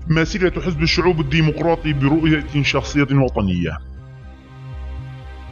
مسيرة حزب الشعوب الديمقراطي برؤية شخصية وطنية.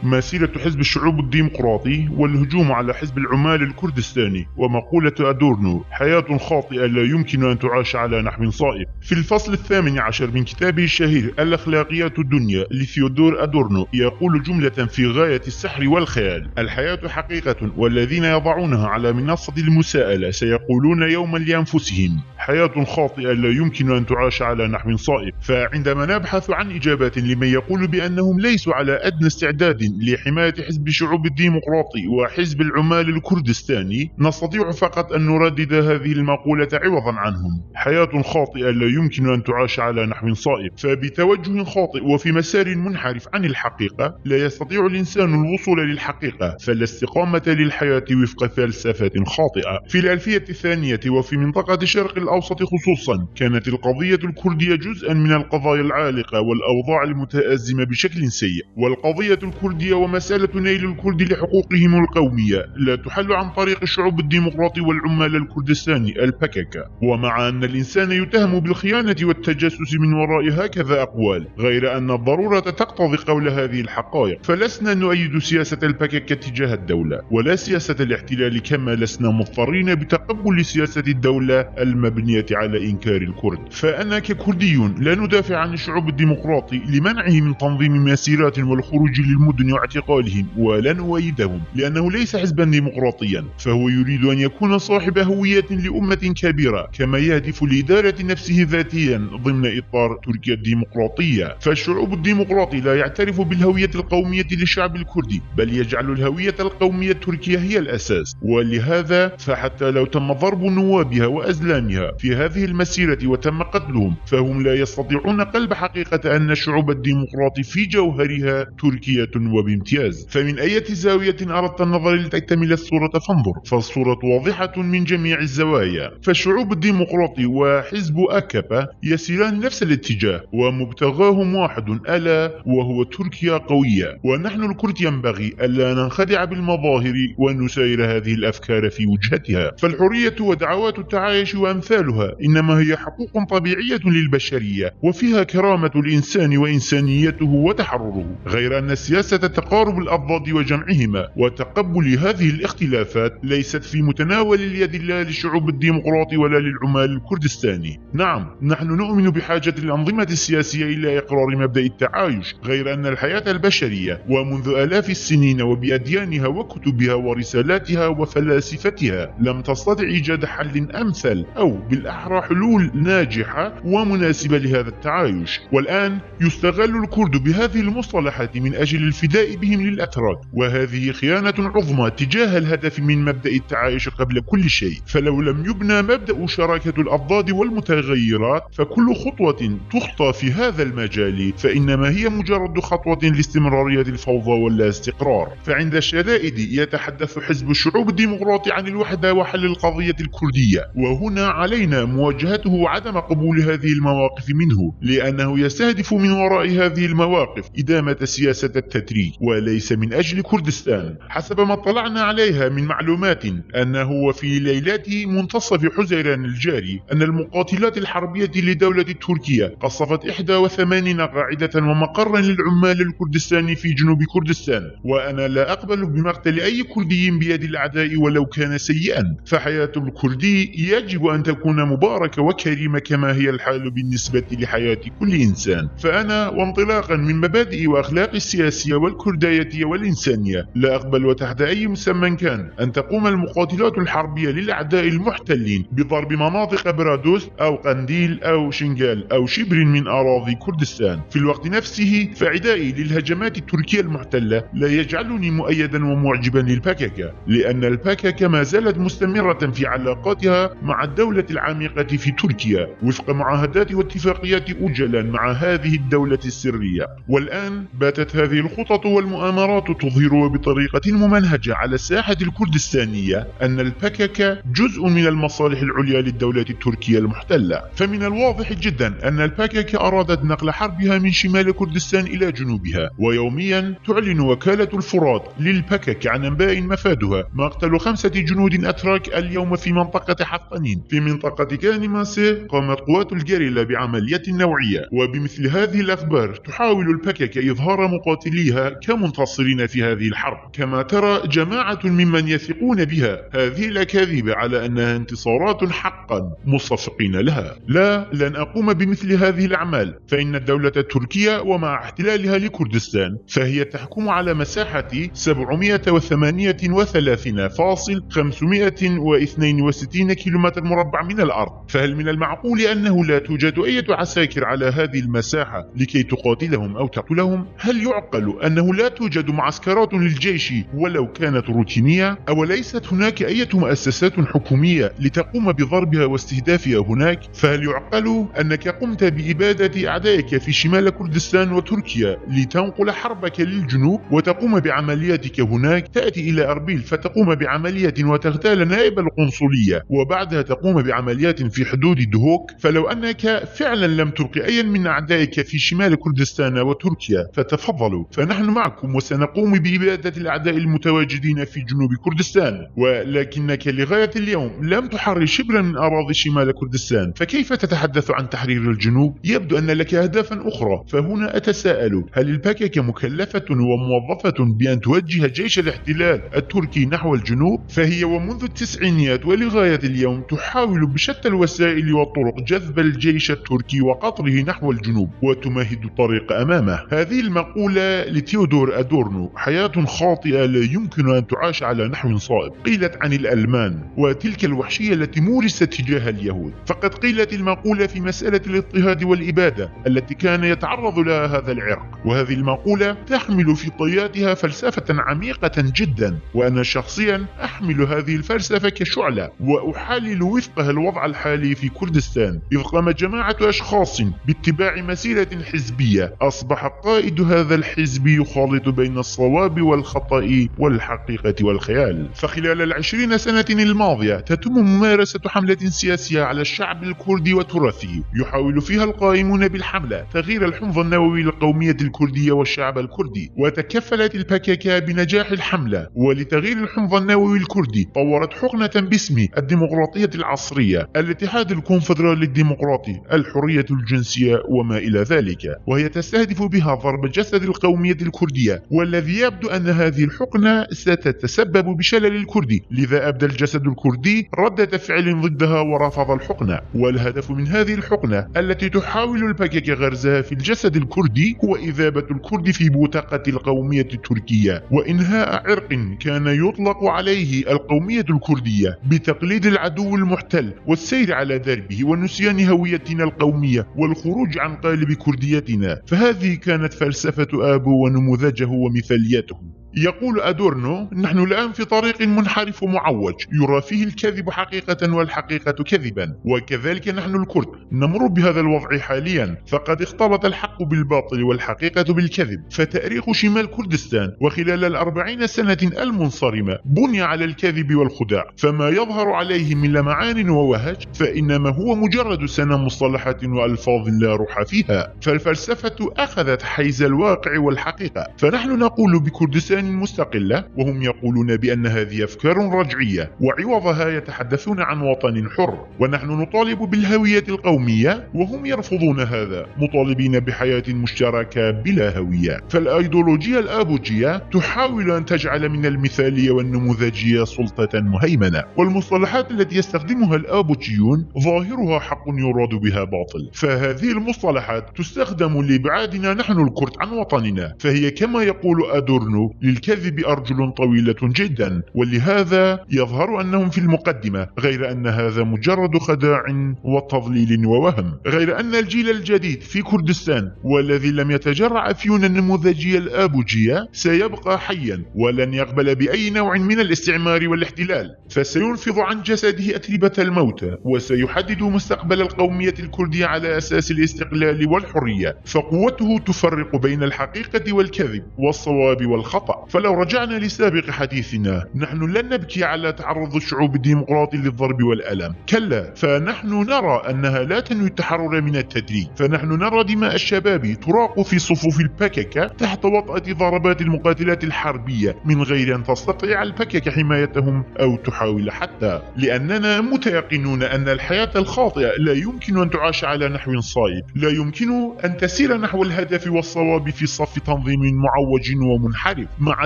مسيرة حزب الشعوب الديمقراطي والهجوم على حزب العمال الكردستاني ومقولة أدورنو: حياة خاطئة لا يمكن أن تعاش على نحو صائب. في الفصل 18 من كتابه الشهير الأخلاقيات الدنيا لثيودور أدورنو يقول جملة في غاية السحر والخيال: الحياة حقيقة، والذين يضعونها على منصة المساءلة سيقولون يوما لأنفسهم: حياة خاطئة لا يمكن أن تعاش على نحو صائب. فعندما نبحث عن إجابات لمن يقول بأنهم ليسوا على أدنى استعداد لحماية حزب الشعوب الديمقراطي وحزب العمال الكردستاني، نستطيع فقط أن نردد هذه المقولة عوضا عنهم: حياة خاطئة لا يمكن أن تعاش على نحو صائب. فبتوجه خاطئ وفي مسار منحرف عن الحقيقة لا يستطيع الإنسان الوصول للحقيقة، فلا استقامة للحياة وفق فلسفة خاطئة. في الألفية الثانية وفي منطقة الشرق الأوسط خصوصا كانت القضية الكردية جزءا من القضايا العالقة والأوضاع المتأزمة بشكل سيء، والقضية الكردية ومسألة نيل الكرد لحقوقهم القومية لا تحل عن طريق الشعوب الديمقراطي والعمال الكردستاني البككة. ومع أن الإنسان يتهم بالخيانة والتجسس من وراء هكذا أقوال، غير أن الضرورة تقتضي قول هذه الحقائق، فلسنا نؤيد سياسة البككة تجاه الدولة ولا سياسة الاحتلال، كما لسنا مضطرين بتقبل سياسة الدولة المبنية على إنكار الكرد. فأنا ككردي لا ندافع عن الشعوب الديمقراطي لمنعه من تنظيم مسيرات والخروج للمدن واعتقالهم، ولا نؤيدهم لأنه ليس حزبا ديمقراطيا، فهو يريد أن يكون صاحب هوية لأمة كبيرة، كما يهدف لإدارة نفسه ذاتيا ضمن إطار تركيا الديمقراطية. فالشعوب الديمقراطي لا يعترف بالهوية القومية للشعب الكردي، بل يجعل الهوية القومية التركية هي الأساس. ولهذا فحتى لو تم ضرب نوابها وأزلامها في هذه المسيرة وتم قتلهم، فهم لا يستطيعون قلب حقيقة أن الشعوب الديمقراطي في جوهرها تركية وبامتياز. فمن أي زاوية أردت النظر لتكتمل الصورة فانظر، فالصورة واضحة من جميع الزوايا. فالشعوب الديمقراطي وحزب أكابا يسيران نفس الاتجاه، ومبتغاهم واحد ألا وهو تركيا قوية. ونحن الكرد ينبغي ألا ننخدع بالمظاهر ونساير هذه الأفكار في وجهتها. فالحرية ودعوات التعايش وأمثالها إنما هي حقوق طبيعية للبشرية، وفيها كرامة الإنسان وإنسانيته وتحرره، غير أن سياسة تقارب الأضداد وجمعهما وتقبل هذه الاختلافات ليست في متناول اليد لا للشعوب الديمقراطي ولا للعمال الكردستاني. نعم، نحن نؤمن بحاجة الأنظمة السياسية إلى إقرار مبدأ التعايش، غير أن الحياة البشرية ومنذ آلاف السنين وبأديانها وكتبها ورسالاتها وفلاسفتها لم تستطع إيجاد حل أمثل أو بالأحرى حلول ناجحة ومناسبة لهذا التعايش. والآن يستغل الكرد بهذه المصطلحات من أجل الفداء بهم للأتراك، وهذه خيانة عظمى تجاه الهدف من مبدأ التعايش قبل كل شيء. فلو لم يبنى مبدأ شراكة الأضداد والمتغيرات، فكل خطوة تخطى في هذا المجال فإنما هي مجرد خطوة لاستمرارية الفوضى واللا استقرار. فعند الشدائد يتحدث حزب الشعوب الديمقراطي عن الوحدة وحل القضية الكردية، وهنا علينا مواجهته وعدم قبول هذه المواقف منه، لأنه يستهدف من وراء هذه المواقف إدامة سياسة التتريج وليس من أجل كردستان. حسب ما اطلعنا عليها من معلومات أنه في ليلات منتصف حزيران الجاري أن المقاتلات الحربية لدولة تركيا قصفت 81 قاعدة ومقرا للعمال الكردستاني في جنوب كردستان. وأنا لا أقبل بمقتل أي كردي بيد الأعداء ولو كان سيئا، فحياة الكردي يجب أن تكون مباركة وكريمة كما هي الحال بالنسبة لحياة كل إنسان. فأنا وانطلاقا من مبادئ وأخلاق السياسية والكردية والإنسانية لا أقبل وتحت أي مسمى كان أن تقوم المقاتلات الحربية للأعداء المحتلين بضرب مناطق برادوس أو قنديل أو شنغال أو شبر من أراضي كردستان. في الوقت نفسه فعدائي للهجمات التركية المحتلة لا يجعلني مؤيدا ومعجبا للبككة، لأن البككة ما زالت مستمرة في علاقاتها مع الدولة العميقة في تركيا وفق معاهدات واتفاقيات أجلا مع هذه الدولة السرية. والآن باتت هذه الخطط الخطط والمؤامرات تظهر بطريقة ممنهجة على الساحة الكردستانية أن البكك جزء من المصالح العليا للدولة التركية المحتلة. فمن الواضح جدا أن البكك أرادت نقل حربها من شمال كردستان إلى جنوبها، ويوميا تعلن وكالة الفرات للبكك عن أنباء مفادها مقتل 5 جنود أتراك اليوم في منطقة حطنين. في منطقة كانماسي قامت قوات الجريلا بعملية نوعية، وبمثل هذه الأخبار تحاول البكك إظهار مقاتليها كمنتصرين في هذه الحرب. كما ترى جماعة ممن يثقون بها هذه الأكاذيب على أنها انتصارات حقا مصفقين لها. لا، لن أقوم بمثل هذه الأعمال، فإن الدولة التركية ومع احتلالها لكردستان فهي تحكم على مساحة 738.562 كيلومتر مربع من الأرض. فهل من المعقول أنه لا توجد أي عساكر على هذه المساحة لكي تقاتلهم أو تقتلهم؟ هل يعقل أنه لا توجد معسكرات للجيش ولو كانت روتينية؟ أوليست هناك أي مؤسسات حكومية لتقوم بضربها واستهدافها هناك؟ فهل يعقل أنك قمت بإبادة أعدائك في شمال كردستان وتركيا لتنقل حربك للجنوب وتقوم بعملياتك هناك؟ تأتي إلى أربيل فتقوم بعملية وتغتال نائب القنصلية، وبعدها تقوم بعمليات في حدود دهوك. فلو أنك فعلا لم تلقي أي من أعدائك في شمال كردستان وتركيا فتفضلوا، فنحن معكم وسنقوم بإبادة الأعداء المتواجدين في جنوب كردستان. ولكنك لغاية اليوم لم تحرر شبرا من أراضي شمال كردستان، فكيف تتحدث عن تحرير الجنوب؟ يبدو أن لك أهدافا أخرى. فهنا أتساءل، هل البكك مكلفة وموظفة بأن توجه جيش الاحتلال التركي نحو الجنوب؟ فهي ومنذ التسعينيات ولغاية اليوم تحاول بشتى الوسائل والطرق جذب الجيش التركي وقطره نحو الجنوب وتمهد الطريق أمامه. هذه المقولة لتيودور أدورنو: حياة خاطئة لا يمكن أن تعاش على نحو صائب، قيلت عن الألمان وتلك الوحشية التي مورست تجاه اليهود. فقد قيلت المقولة في مسألة الاضطهاد والإبادة التي كان يتعرض لها هذا العرق. وهذه المقولة تحمل في طياتها فلسفة عميقة جدا، وأنا شخصيا أحمل هذه الفلسفة كشعلة وأحلل وفقها الوضع الحالي في كردستان. إذ قام جماعة أشخاص باتباع مسيرة حزبية أصبح قائد هذا الحزب يخالط بين الصواب والخطأ والحقيقة والخيال. فخلال 20 سنة الماضية تتم ممارسة حملة سياسية على الشعب الكردي وتراثه، يحاول فيها القائمون بالحملة تغيير الحمض النووي للقومية الكردية والشعب الكردي. وتكفلت البكك بنجاح الحملة، ولتغيير الحمض النووي الكردي طورت حقنة باسم الديمقراطية العصرية، الاتحاد الكونفدرالي الديمقراطي، الحرية الجنسية وما إلى ذلك، وهي تستهدف بها ضرب جسد القومية الكردية. والذي يبدو أن هذه الحقنة ستتسبب بشلل الكردي، لذا أبدى الجسد الكردي ردة فعل ضدها ورفض الحقنة. والهدف من هذه الحقنة التي تحاول البكك غرزها في الجسد الكردي هو إذابة الكرد في بوتقة القومية التركية، وإنهاء عرق كان يطلق عليه القومية الكردية، بتقليد العدو المحتل والسير على دربه ونسيان هويتنا القومية والخروج عن قالب كرديتنا. فهذه كانت فلسفة آبو ونموذجه ومثاليته. يقول أدورنو: نحن الآن في طريق منحرف ومعوج يرى فيه الكذب حقيقة والحقيقة كذبا، وكذلك نحن الكرد نمر بهذا الوضع حاليا. فقد اختلط الحق بالباطل والحقيقة بالكذب. فتاريخ شمال كردستان وخلال 40 سنة المنصرمة بني على الكذب والخداع، فما يظهر عليه من لمعان ووهج فإنما هو مجرد سنة مصطلحات وألفاظ لا روح فيها. فالفلسفة أخذت حيز الواقع والحقيقة. فنحن نقول بكردستان مستقلة، وهم يقولون بأن هذه أفكار رجعية، وعوضها يتحدثون عن وطن حر. ونحن نطالب بالهوية القومية وهم يرفضون هذا، مطالبين بحياة مشتركة بلا هوية. فالأيديولوجيا الآبوجية تحاول أن تجعل من المثالية والنموذجية سلطة مهيمنة، والمصطلحات التي يستخدمها الآبوجيون ظاهرها حق يراد بها باطل. فهذه المصطلحات تستخدم لإبعادنا نحن الكرد عن وطننا، فهي كما يقول أدورنو للكذب أرجل طويلة جدا، ولهذا يظهر أنهم في المقدمة، غير أن هذا مجرد خداع وتضليل ووهم. غير أن الجيل الجديد في كردستان والذي لم يتجرع أفيون النموذجية الآبوجية سيبقى حيا ولن يقبل بأي نوع من الاستعمار والاحتلال، فسينفض عن جسده أتربة الموتى وسيحدد مستقبل القومية الكردية على أساس الاستقلال والحرية. فقوته تفرق بين الحقيقة والكذب والصواب والخطأ. فلو رجعنا لسابق حديثنا، نحن لن نبكي على تعرض الشعوب الديمقراطي للضرب والألم، كلا، فنحن نرى أنها لا تنوي التحرر من التدريج. فنحن نرى دماء الشباب تراق في صفوف البككة تحت وطأة ضربات المقاتلات الحربية من غير أن تستطيع البككة حمايتهم أو تحاول حتى، لأننا متيقنون أن الحياة الخاطئة لا يمكن أن تعاش على نحو صائب، لا يمكن أن تسير نحو الهدف والصواب في صف تنظيم معوج ومنحرف مع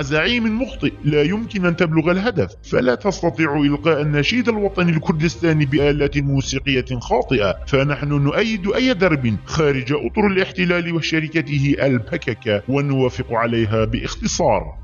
زعيم مخطئ لا يمكن أن تبلغ الهدف. فلا تستطيع إلقاء النشيد الوطني الكردستاني بآلات موسيقية خاطئة. فنحن نؤيد أي درب خارج أطر الاحتلال وشركته البككة ونوافق عليها باختصار.